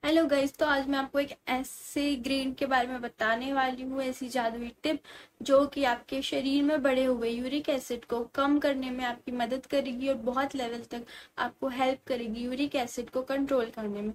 Hello guys, तो आज मैं आपको एक ऐसे ग्रेन के बारे में बताने वाली हूँ, ऐसी जादुई टिप जो कि आपके शरीर में बढ़े हुए यूरिक एसिड को कम करने में आपकी मदद करेगी और बहुत लेवल तक आपको हेल्प करेगी यूरिक एसिड को कंट्रोल करने में।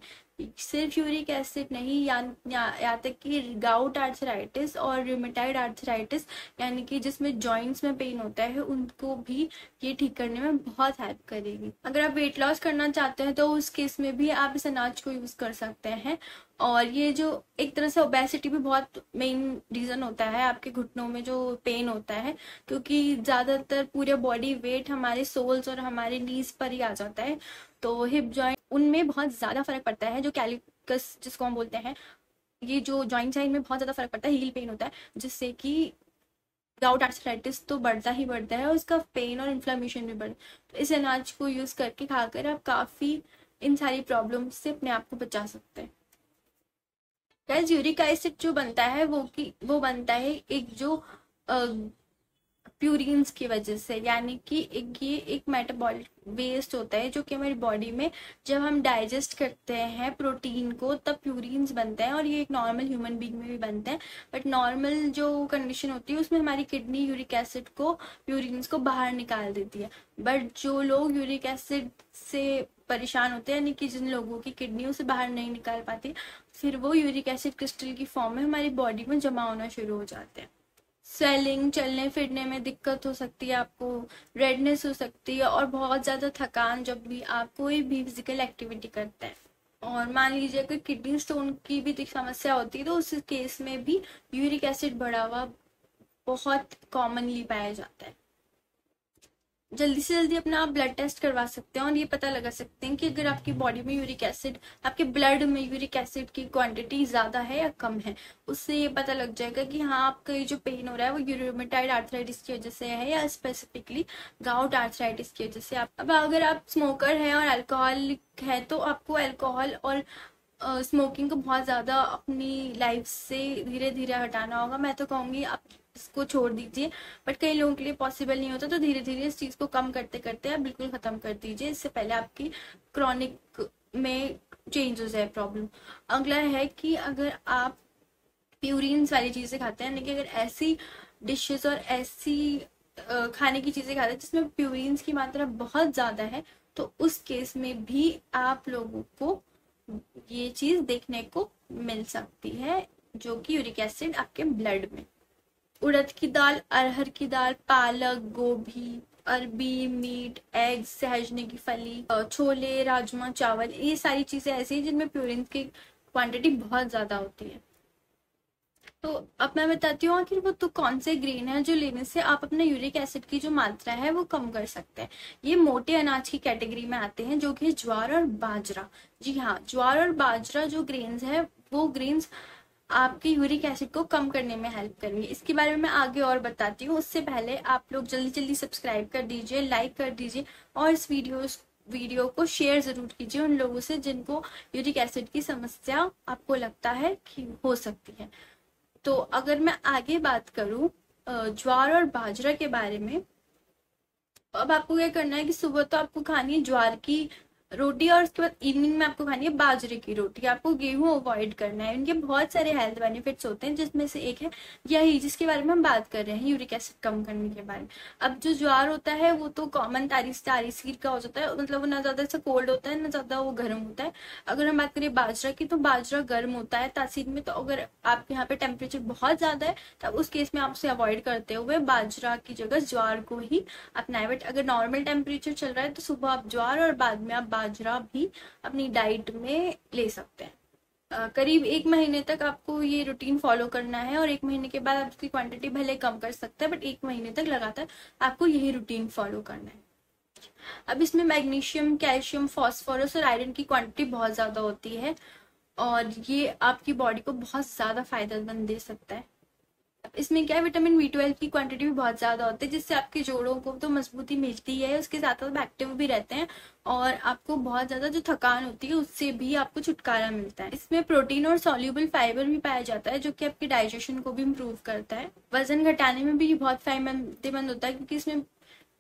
सिर्फ यूरिक एसिड नहीं, यहाँ तक कि गाउट आर्थराइटिस और रूमेटाइड आर्थराइटिस यानी कि जिसमें जॉइंट्स में पेन होता है उनको भी ये ठीक करने में बहुत हेल्प करेगी। अगर आप वेट लॉस करना चाहते हैं तो उस केस में भी आप इस अनाज को यूज कर सकते हैं। और ये जो एक तरह से ओबेसिटी भी बहुत मेन रीजन होता है आपके घुटनों में जो पेन होता है, क्योंकि ज्यादातर पूरे बॉडी वेट हमारे सोल्स और हमारे नीज पर ही आ जाता है। तो हिप जॉइंट उनमें बहुत ज्यादा फर्क पड़ता है, जो कैलिकस जिसको हम बोलते हैं, ये जो जॉइंट साइड में बहुत ज्यादा फर्क पड़ता है, हील पेन होता है, जिससे कि गाउट आर्थराइटिस तो बढ़ता ही बढ़ता है और उसका पेन और इन्फ्लेमेशन भी बढ़ता है। तो इस अनाज को यूज करके खाकर आप काफी इन सारी प्रॉब्लम से अपने आप को बचा सकते हैं। गाइस, यूरिक एसिड जो बनता है वो बनता है एक जो प्यूरिन्स की वजह से, यानी कि ये एक मेटाबॉलिक वेस्ट होता है जो कि हमारी बॉडी में जब हम डाइजेस्ट करते हैं प्रोटीन को तब प्यूरिन्स बनते हैं, और ये एक नॉर्मल ह्यूमन बीइंग में भी बनते हैं। बट नॉर्मल जो कंडीशन होती है उसमें हमारी किडनी यूरिक एसिड को प्यूरिन्स को बाहर निकाल देती है। बट जो लोग यूरिक एसिड से परेशान होते हैं, यानी कि जिन लोगों की किडनी उसे बाहर नहीं निकाल पाती, फिर वो यूरिक एसिड क्रिस्टल की फॉर्म में हमारी बॉडी में जमा होना शुरू हो जाते हैं। स्वेलिंग, चलने फिरने में दिक्कत हो सकती है आपको, रेडनेस हो सकती है और बहुत ज्यादा थकान जब भी आप कोई भी फिजिकल एक्टिविटी करते हैं। और मान लीजिए अगर किडनी स्टोन की भी समस्या होती है तो उस केस में भी यूरिक एसिड बढ़ा हुआ बहुत कॉमनली पाया जाता है। जल्दी से जल्दी अपना आप ब्लड टेस्ट करवा सकते हैं और ये पता लगा सकते हैं कि अगर आपकी बॉडी में यूरिक एसिड, आपके ब्लड में यूरिक एसिड की क्वांटिटी ज्यादा है या कम है। उससे ये पता लग जाएगा कि हाँ, आपका ये जो पेन हो रहा है वो यूरोमेटाइड आर्थराइटिस की वजह से है या स्पेसिफिकली गाउट आर्थराइटिस की वजह से। अब अगर आप स्मोकर हैं और अल्कोहलिक है तो आपको अल्कोहल और स्मोकिंग को बहुत ज्यादा अपनी लाइफ से धीरे धीरे हटाना होगा। मैं तो कहूंगी आप इसको छोड़ दीजिए, बट कई लोगों के लिए पॉसिबल नहीं होता, तो धीरे धीरे इस चीज को कम करते करते आप बिल्कुल खत्म कर दीजिए, इससे पहले आपकी क्रॉनिक में चेंज हो जाए प्रॉब्लम। अगला है कि अगर आप प्यूरिन्स वाली चीजें खाते हैं, यानी कि अगर ऐसी डिशेस और ऐसी खाने की चीजें खाते हैं जिसमें प्यूरिन्स की मात्रा बहुत ज्यादा है, तो उस केस में भी आप लोगों को ये चीज देखने को मिल सकती है, जो कि यूरिक एसिड आपके ब्लड में। उड़द की दाल, अरहर की दाल, पालक, गोभी, अरबी, मीट, एग्स, सहजने की फली, छोले, राजमा, चावल, ये सारी चीजें ऐसी हैं जिनमें प्यूरिन की क्वांटिटी बहुत ज्यादा होती है। तो अब मैं बताती हूँ आखिर वो तो कौन से ग्रेन है जो लेने से आप अपने यूरिक एसिड की जो मात्रा है वो कम कर सकते हैं। ये मोटे अनाज की कैटेगरी में आते हैं, जो कि ज्वार और बाजरा। जी हाँ, ज्वार और बाजरा जो ग्रेन्स है वो ग्रेन्स आपके यूरिक एसिड को कम करने में हेल्प करेंगे। इसके बारे में मैं आगे और बताती हूँ। उससे पहले आप लोग जल्दी जल्दी सब्सक्राइब कर दीजिए, लाइक कर दीजिए और इस वीडियो को शेयर जरूर कीजिए उन लोगों से जिनको यूरिक एसिड की समस्या आपको लगता है कि हो सकती है। तो अगर मैं आगे बात करूं ज्वार और बाजरा के बारे में, अब आपको क्या करना है कि सुबह तो आपको खानी है ज्वार की रोटी और उसके बाद इवनिंग में आपको खानी है बाजरे की रोटी। आपको गेहूं अवॉइड करना है। इनके बहुत सारे हेल्थ बेनिफिट्स होते हैं, जिसमें से एक है यही जिसके बारे में हम बात कर रहे हैं, यूरिक एसिड कम करने के बारे में। अब जो ज्वार होता है वो तो कॉमन तारीसीर का हो जाता है, मतलब वो ना ज्यादा सा कोल्ड होता है ना ज्यादा वो गर्म होता है। अगर हम बात करें बाजरा की, तो बाजरा गर्म होता है तासीर में, तो अगर आपके यहाँ पे टेम्परेचर बहुत ज्यादा है तब उस केस में आप उसे अवॉइड करते हुए बाजरा की जगह ज्वार को ही अपनाए। बट अगर नॉर्मल टेम्परेचर चल रहा है तो सुबह आप ज्वार और बाद में आप बाजरा भी अपनी डाइट में ले सकते हैं। करीब 1 महीने तक आपको ये रूटीन फॉलो करना है और 1 महीने के बाद आप उसकी क्वांटिटी भले कम कर सकते हैं, बट 1 महीने तक लगातार आपको यही रूटीन फॉलो करना है। अब इसमें मैग्नीशियम, कैल्शियम, फास्फोरस और आयरन की क्वांटिटी बहुत ज्यादा होती है और ये आपकी बॉडी को बहुत ज्यादा फायदेमंद दे सकता है। इसमें क्या है, विटामिन B12 की क्वांटिटी भी बहुत ज्यादा होती है, जिससे आपके जोड़ों को तो मजबूती मिलती है, उसके साथ साथ एक्टिव भी रहते हैं और आपको बहुत ज्यादा जो थकान होती है उससे भी आपको छुटकारा मिलता है। इसमें प्रोटीन और सॉल्युबल फाइबर भी पाया जाता है, जो कि आपके डाइजेशन को भी इम्प्रूव करता है। वजन घटाने में भी ये बहुत फायदेमंद होता है, क्योंकि इसमें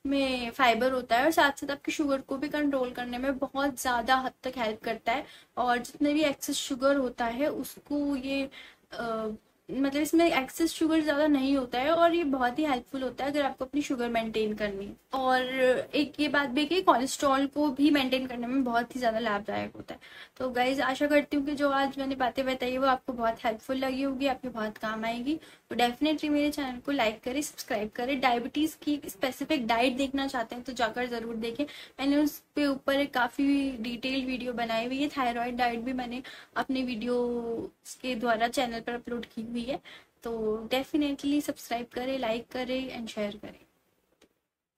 में फाइबर होता है और साथ साथ आपकी शुगर को भी कंट्रोल करने में बहुत ज़्यादा हद तक हेल्प करता है। और जितने भी एक्सेस शुगर होता है उसको ये मतलब इसमें एक्सेस शुगर ज़्यादा नहीं होता है और ये बहुत ही हेल्पफुल होता है अगर आपको अपनी शुगर मेंटेन करनी है। और एक ये बात भी है कि कोलेस्ट्रॉल को भी मेंटेन करने में बहुत ही ज़्यादा लाभदायक होता है। तो गाइज आशा करती हूँ कि जो आज मैंने बातें बताई वो आपको बहुत हेल्पफुल लगी होगी, आपके बहुत काम आएगी। तो डेफिनेटली मेरे चैनल को लाइक करें, सब्सक्राइब करें। डायबिटीज़ की स्पेसिफिक डाइट देखना चाहते हैं तो जाकर ज़रूर देखें, मैंने उस पे ऊपर एक काफ़ी डिटेल वीडियो बनाई हुई है। थायराइड डाइट भी मैंने अपने वीडियो के द्वारा चैनल पर अपलोड की हुई है। तो डेफिनेटली सब्सक्राइब करें, लाइक करें एंड शेयर करें।